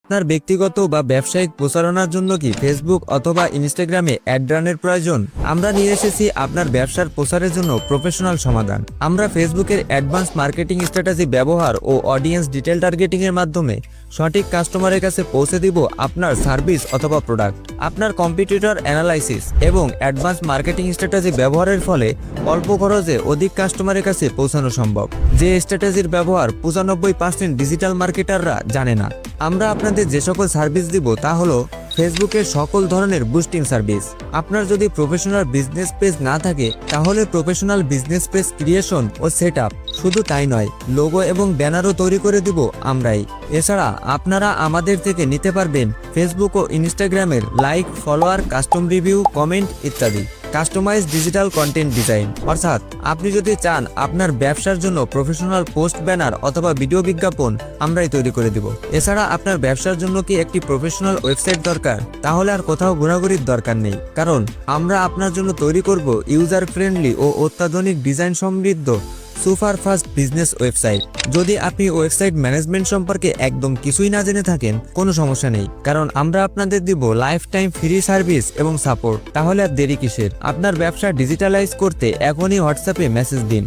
আপনার ব্যক্তিগত বা ব্যবসায়িক প্রচারণার জন্য কি ফেসবুক অথবা ইনস্টাগ্রামে অ্যাড রানের প্রয়োজন? আমরা নিয়ে এসেছি আপনার ব্যবসার প্রচারের জন্য প্রফেশনাল সমাধান। আমরা ফেসবুকের অ্যাডভান্স মার্কেটিং স্ট্র্যাটেজি ব্যবহার ও অডিয়েন্স ডিটেল টার্গেটিং এর মাধ্যমে সঠিক কাস্টমারের কাছে পৌঁছে দিব আপনার সার্ভিস অথবা প্রোডাক্ট। আপনার কম্পিটিটর অ্যানালাইসিস এবং অ্যাডভান্স মার্কেটিং স্ট্র্যাটেজি ব্যবহারের ফলে অল্প খরচে অধিক কাস্টমারের কাছে পৌঁছানো সম্ভব, যে স্ট্র্যাটেজির ব্যবহার 95% ডিজিটাল মার্কেটাররা জানে না। আমরা আপনাদের যে সকল সার্ভিস দিব তা হলো ফেসবুকের সকল ধরনের বুস্টিং সার্ভিস। আপনার যদি প্রফেশনাল বিজনেস পেজ না থাকে তাহলে প্রফেশনাল বিজনেস পেজ ক্রিয়েশন ও সেটআপ, শুধু তাই নয়, লোগো এবং ব্যানারও তৈরি করে দিব আমরাই। এছাড়া আপনারা আমাদের থেকে নিতে পারবেন ফেসবুক ও ইনস্টাগ্রামের like, follower, custom review, comment ইত্যাদি। কাস্টমাইজ ডিজিটাল কন্টেন্ট ডিজাইন, অর্থাৎ আপনি যদি চান আপনার ব্যবসার জন্য প্রফেশনাল পোস্ট, ব্যানার অথবা ভিডিও বিজ্ঞাপন আমরাই তৈরি করে দিব। এছাড়া আপনার ব্যবসার জন্য কি একটি প্রফেশনাল ওয়েবসাইট দরকার? তাহলে আর কোথাও ঘোরাঘুরির দরকার নেই, কারণ আমরা আপনার জন্য তৈরি করব ইউজার ফ্রেন্ডলি ও অত্যাধুনিক ডিজাইন সমৃদ্ধ সুপার ফাস্ট বিজনেস ওয়েবসাইট। যদি আপনি ওয়েবসাইট ম্যানেজমেন্ট সম্পর্কে একদম কিছুই না জেনে থাকেন, কোনো সমস্যা নেই, কারণ আমরা আপনাদের দিব লাইফ টাইম ফ্রি সার্ভিস এবং সাপোর্ট। তাহলে আর দেরি কিসের? আপনার ব্যবসা ডিজিটালাইজ করতে এখনই হোয়াটসঅ্যাপে মেসেজ দিন।